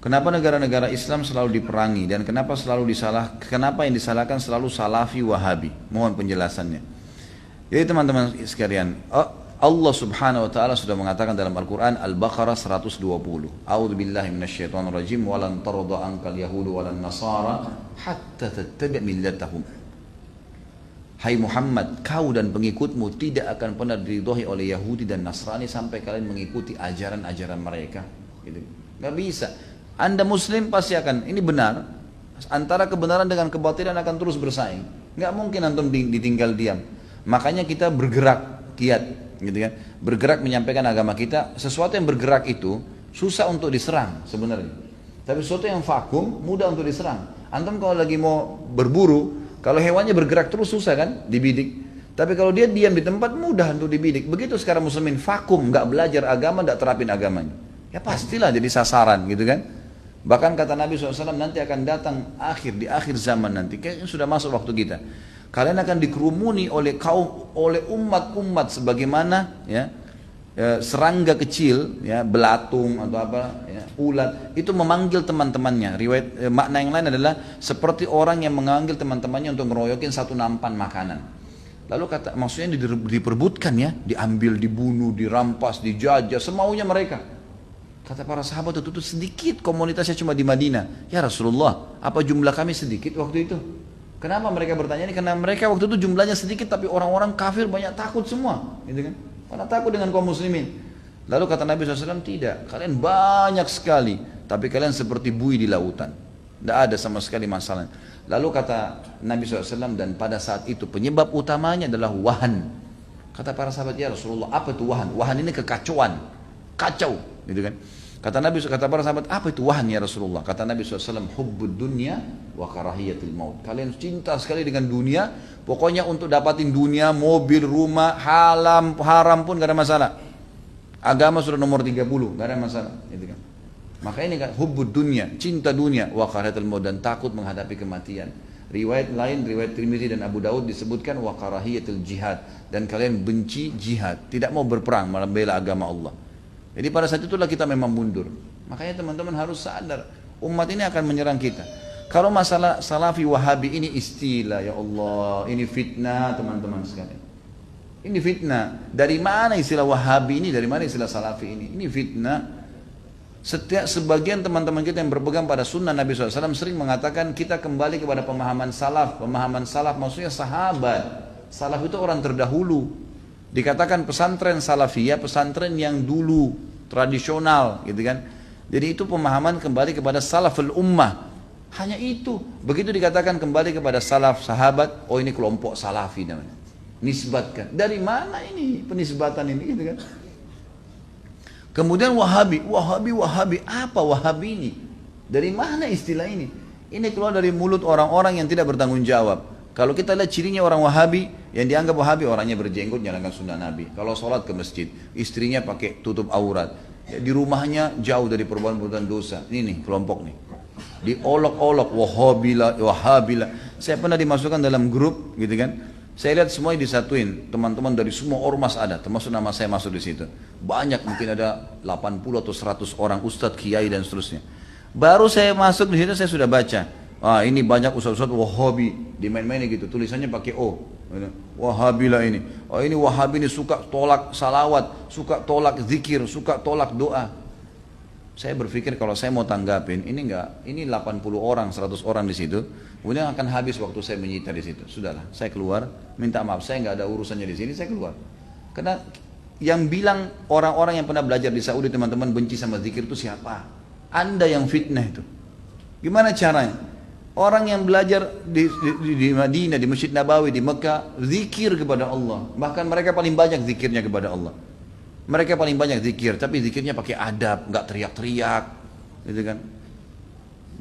Kenapa negara-negara Islam selalu diperangi dan kenapa yang disalahkan selalu Salafi Wahabi? Mohon penjelasannya. Jadi teman-teman sekalian, Allah Subhanahu wa taala sudah mengatakan dalam Al-Qur'an Al-Baqarah 120. A'udzubillahi minasyaitonirrajim wa lan tarda ankal yahudu walan nasara hatta tattabi' millatahum. Hai Muhammad, kau dan pengikutmu tidak akan pernah diridhoi oleh Yahudi dan Nasrani sampai kalian mengikuti ajaran-ajaran mereka. Gitu. Gak bisa. Anda Muslim pasti akan, ini benar. Antara kebenaran dengan kebatilan akan terus bersaing. Gak mungkin antum ditinggal diam. Makanya kita bergerak, kiat, gitu kan? Bergerak menyampaikan agama kita. Sesuatu yang bergerak itu susah untuk diserang sebenarnya. Tapi sesuatu yang vakum mudah untuk diserang. Antum kalau lagi mau berburu, kalau hewannya bergerak terus susah kan dibidik. Tapi kalau dia diam di tempat mudah untuk dibidik. Begitu sekarang muslimin vakum, nggak belajar agama, nggak terapin agamanya. Ya pastilah jadi sasaran gitu kan. Bahkan kata Nabi SAW nanti akan datang di akhir zaman nanti. Kayaknya sudah masuk waktu kita. Kalian akan dikerumuni oleh umat-umat sebagaimana ya, serangga kecil, ya, belatung atau apa, ya, ulat itu memanggil teman-temannya. Makna yang lain adalah seperti orang yang memanggil teman-temannya untuk ngeroyokin satu nampan makanan. Lalu maksudnya diperbutkan ya, diambil, dibunuh, dirampas, dijajah, semaunya mereka. Kata para sahabat itu sedikit komunitasnya cuma di Madinah. Ya Rasulullah, apa jumlah kami sedikit waktu itu? Kenapa mereka bertanya ini? Karena mereka waktu itu jumlahnya sedikit tapi orang-orang kafir banyak takut semua, gitu kan? Karena takut dengan kaum muslimin. Lalu kata Nabi SAW, tidak, kalian banyak sekali, tapi kalian seperti buih di lautan. Tidak ada sama sekali masalah. Lalu kata Nabi SAW, dan pada saat itu penyebab utamanya adalah wahan. Kata para sahabat, ya Rasulullah, apa itu wahan? Wahan ini kekacauan, kacau, gitu kan? Kata para sahabat, apa itu wahan ya Rasulullah? Kata Nabi SAW, hubbud dunya wa karahiyatil maut. Kalian cinta sekali dengan dunia, pokoknya untuk dapatin dunia, mobil, rumah, haram pun gak ada masalah. Agama sudah nomor 30, gak ada masalah. Gitu kan. Maka ini kan hubbud dunya, cinta dunia, wa karahiyatil maut, dan takut menghadapi kematian. Riwayat lain, riwayat Tirmidzi dan Abu Daud disebutkan wa karahiyatil jihad, dan kalian benci jihad, tidak mau berperang membela agama Allah. Jadi pada saat itulah kita memang mundur. Makanya teman-teman harus sadar, umat ini akan menyerang kita. Kalau masalah Salafi Wahabi ini istilah, ya Allah, ini fitnah teman-teman sekalian. Ini fitnah. Dari mana istilah Wahabi ini? Dari mana istilah Salafi ini? Ini fitnah. Sebagian teman-teman kita yang berpegang pada sunnah Nabi SAW sering mengatakan kita kembali kepada pemahaman salaf. Pemahaman salaf maksudnya sahabat. Salaf itu orang terdahulu. Dikatakan pesantren salafiyah, pesantren yang dulu, tradisional gitu kan. Jadi itu pemahaman kembali kepada salaful ummah. Hanya itu. Begitu dikatakan kembali kepada salaf sahabat, oh ini kelompok salafi namanya. Nisbatkan. Dari mana ini penisbatan ini gitu kan? Kemudian Wahabi. Apa Wahabi ini? Dari mana istilah ini? Ini keluar dari mulut orang-orang yang tidak bertanggung jawab. Kalau kita lihat cirinya orang Wahabi, yang dianggap Wahabi orangnya berjenggot, jalankan sunnah Nabi. Kalau sholat ke masjid, istrinya pakai tutup aurat. Ya, di rumahnya jauh dari perbuatan dosa. Ini nih kelompok nih. Diolok-olok, Wahabila. Saya pernah dimasukkan dalam grup, gitu kan. Saya lihat semuanya disatuin. Teman-teman dari semua ormas ada, termasuk nama saya masuk di situ. Banyak, mungkin ada 80 atau 100 orang ustadz, kiai dan seterusnya. Baru saya masuk di situ saya sudah baca. Ini banyak ustaz-ustaz Wahabi dimain-mainin gitu, tulisannya pakai O. Wahabilah ini. Ini Wahabi ini suka tolak salawat, suka tolak zikir, suka tolak doa. Saya berpikir kalau saya mau tanggapin, ini 80 orang, 100 orang di situ, kemudian akan habis waktu saya menyita di situ. Sudahlah, saya keluar, minta maaf, saya nggak ada urusannya di sini, saya keluar. Karena yang bilang orang-orang yang pernah belajar di Saudi teman-teman benci sama zikir itu siapa? Anda yang fitnah itu. Gimana caranya? Orang yang belajar di Madinah, di Masjid Nabawi, di Mekah, zikir kepada Allah. Bahkan mereka paling banyak zikirnya kepada Allah. Mereka paling banyak zikir, tapi zikirnya pakai adab, nggak teriak-teriak, gitu kan?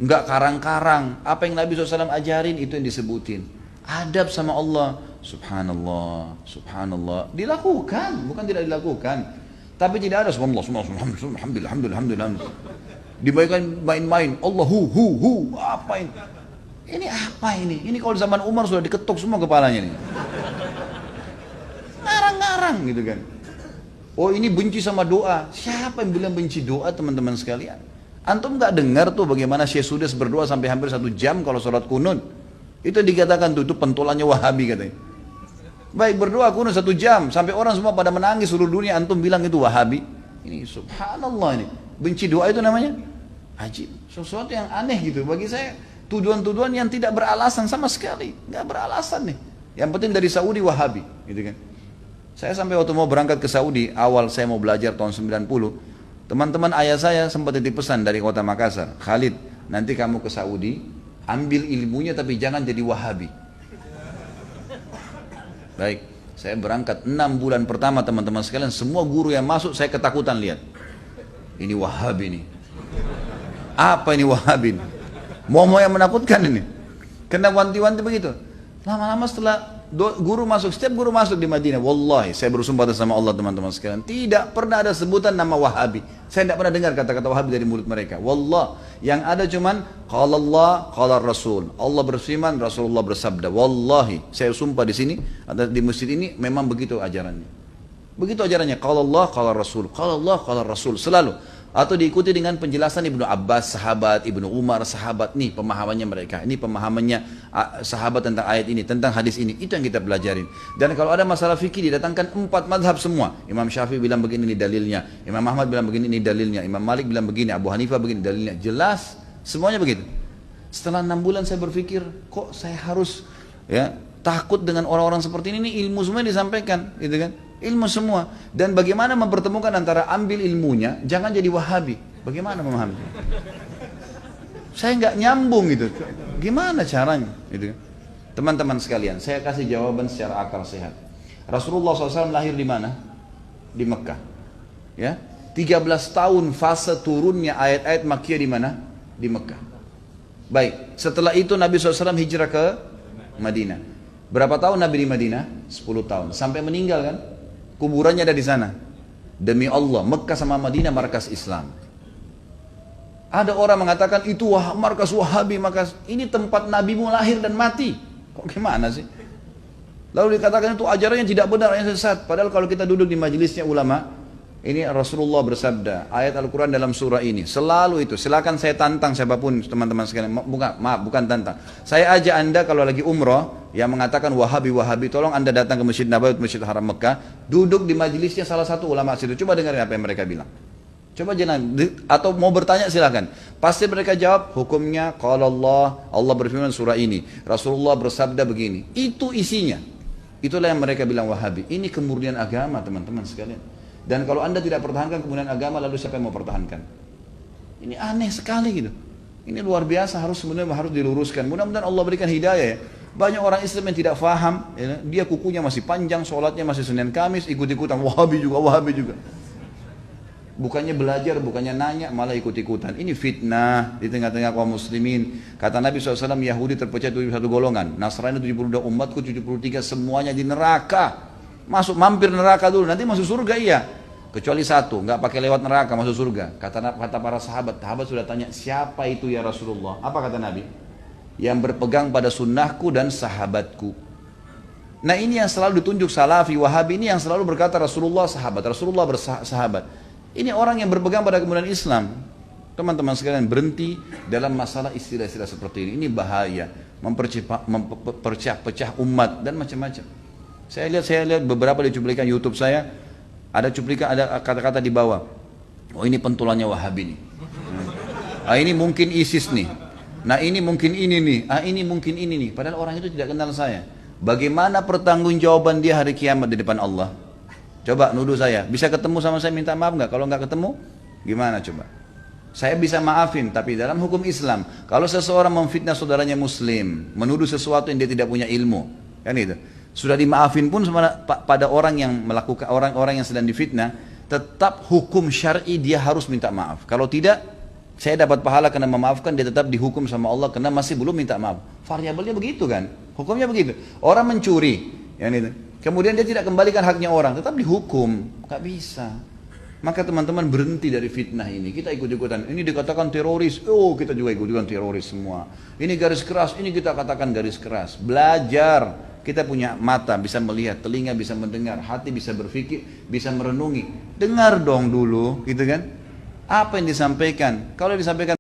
Nggak karang-karang. Apa yang Nabi SAW ajarin itu yang disebutin. Adab sama Allah, subhanallah, subhanallah. Dilakukan, bukan tidak dilakukan. Tapi tidak ada subhanallah, alhamdulillah, alhamdulillah. Dibayangkan main-main, Allah hu, apa ini? Ini apa ini? Ini kalau zaman Umar sudah diketuk semua kepalanya nih. Ngarang-ngarang gitu kan. Oh ini benci sama doa. Siapa yang bilang benci doa teman-teman sekalian? Antum nggak dengar tuh bagaimana Syekh Sudes berdoa sampai hampir 1 jam kalau sholat kunut? Itu dikatakan tuh, itu pentolannya Wahabi katanya. Baik berdoa kunut 1 jam, sampai orang semua pada menangis seluruh dunia, antum bilang itu Wahabi. Ini subhanallah ini. Benci doa itu namanya ajib. Sesuatu yang aneh gitu. Bagi saya tuduhan-tuduhan yang tidak beralasan sama sekali. Nggak beralasan nih. Yang penting dari Saudi Wahabi. Gitu kan. Saya sampai waktu mau berangkat ke Saudi, awal saya mau belajar tahun 90. Teman-teman ayah saya sempat titip pesan dari kota Makassar. Khalid, nanti kamu ke Saudi, ambil ilmunya tapi jangan jadi Wahabi. Baik, saya berangkat 6 bulan pertama teman-teman sekalian, semua guru yang masuk saya ketakutan lihat. Ini Wahabi nih. Apa ini Wahabi nih? Mau yang menakutkan ini. Kena wanti-wanti begitu. Lama-lama setelah guru masuk, setiap guru masuk di Madinah, wallahi saya bersumpah atas nama Allah teman-teman sekalian, tidak pernah ada sebutan nama Wahabi. Saya tidak pernah dengar kata-kata Wahabi dari mulut mereka. Wallah, yang ada cuman qala Allah, qala Rasul. Allah berfirman, Rasulullah bersabda. Wallahi, saya sumpah di sini, di masjid ini memang begitu ajarannya. Begitu ajarannya, qala Allah, qala Rasul. Qala Allah, qala Rasul selalu. Atau diikuti dengan penjelasan Ibnu Abbas, sahabat, Ibnu Umar, sahabat. Nih pemahamannya mereka. Ini pemahamannya sahabat tentang ayat ini, tentang hadis ini. Itu yang kita pelajarin. Dan kalau ada masalah fikih didatangkan 4 mazhab semua. Imam Syafi'i bilang begini, ini dalilnya. Imam Ahmad bilang begini, ini dalilnya. Imam Malik bilang begini, Abu Hanifah begini, dalilnya. Jelas, semuanya begitu. Setelah 6 bulan saya berpikir, kok saya harus takut dengan orang-orang seperti ini ilmu semua disampaikan, gitu kan? Ilmu semua. Dan bagaimana mempertemukan antara ambil ilmunya, jangan jadi Wahabi. Bagaimana memahami? Saya nggak nyambung gitu. Gimana caranya? Gitu. Teman-teman sekalian, saya kasih jawaban secara akal sehat. Rasulullah SAW lahir di mana? Di Mekah. Ya, 13 tahun fase turunnya ayat-ayat Makkiyah di mana? Di Mekah. Baik, setelah itu Nabi SAW hijrah ke Madinah. Berapa tahun Nabi di Madinah? 10 tahun. Sampai meninggal kan? Kuburannya ada di sana. Demi Allah, Mekah sama Madinah markas Islam. Ada orang mengatakan itu markas Wahabi, markas ini tempat Nabimu lahir dan mati. Kok gimana sih? Lalu dikatakan itu ajaran yang tidak benar, yang sesat. Padahal kalau kita duduk di majelisnya ulama, ini Rasulullah bersabda, ayat Al-Quran dalam surah ini, selalu itu. Silakan saya tantang siapapun teman-teman sekalian. Bukan tantang. Saya ajak anda kalau lagi umrah, yang mengatakan Wahabi, tolong anda datang ke Masjid Nabawi, Masjid Haram Mekah, duduk di majelisnya salah satu ulama situ. Coba dengarin apa yang mereka bilang. Coba jangan, atau mau bertanya silakan. Pasti mereka jawab, hukumnya qala Allah, Allah berfirman surah ini, Rasulullah bersabda begini. Itu isinya. Itulah yang mereka bilang Wahabi. Ini kemurnian agama teman-teman sekalian. Dan kalau anda tidak pertahankan kemurnian agama, lalu siapa yang mau pertahankan? Ini aneh sekali gitu. Ini luar biasa, sebenarnya harus diluruskan. Mudah-mudahan Allah berikan hidayah ya. Banyak orang Islam yang tidak faham, ya, dia kukunya masih panjang, sholatnya masih Senin Kamis, ikut-ikutan Wahabi juga. Bukannya belajar, bukannya nanya, malah ikut-ikutan. Ini fitnah di tengah-tengah kaum muslimin. Kata Nabi SAW, Yahudi terpecah 71 golongan, Nasrani 72, umatku 73, semuanya di neraka. Mampir neraka dulu, nanti masuk surga iya. Kecuali satu, nggak pakai lewat neraka masuk surga. Kata para sahabat sudah tanya, siapa itu ya Rasulullah? Apa kata Nabi? Yang berpegang pada sunnahku dan sahabatku. Nah ini yang selalu ditunjuk Salafi, Wahabi, ini yang selalu berkata Rasulullah bersahabat. Ini orang yang berpegang pada kemudian Islam. Teman-teman sekalian, berhenti dalam masalah istilah-istilah seperti ini. Ini bahaya, memperpecah umat dan macam-macam. Saya lihat beberapa di cuplikan YouTube saya, ada kata-kata di bawah. Oh ini pentulannya Wahabi nih. Ini mungkin ISIS nih. Nah ini mungkin ini nih. Ini mungkin ini nih. Padahal orang itu tidak kenal saya. Bagaimana pertanggungjawaban dia hari kiamat di depan Allah? Coba nuduh saya. Bisa ketemu sama saya minta maaf nggak? Kalau nggak ketemu, gimana coba? Saya bisa maafin, tapi dalam hukum Islam, kalau seseorang memfitnah saudaranya Muslim, menuduh sesuatu yang dia tidak punya ilmu, kan itu. Sudah dimaafin pun pada orang yang melakukan, orang-orang yang sedang difitnah, tetap hukum syar'i dia harus minta maaf. Kalau tidak, saya dapat pahala karena memaafkan, dia tetap dihukum sama Allah karena masih belum minta maaf. Variabelnya begitu kan? Hukumnya begitu. Orang mencuri, yang itu. Kemudian dia tidak kembalikan haknya orang, tetap dihukum. Gak bisa. Maka teman-teman berhenti dari fitnah ini. Kita ikut-ikutan. Ini dikatakan teroris. Oh, kita juga ikut-ikutan teroris semua. Ini garis keras. Ini kita katakan garis keras. Belajar. Kita punya mata bisa melihat, telinga bisa mendengar, hati bisa berpikir, bisa merenungi. Dengar dong dulu, gitu kan? Apa yang disampaikan? Kalau disampaikan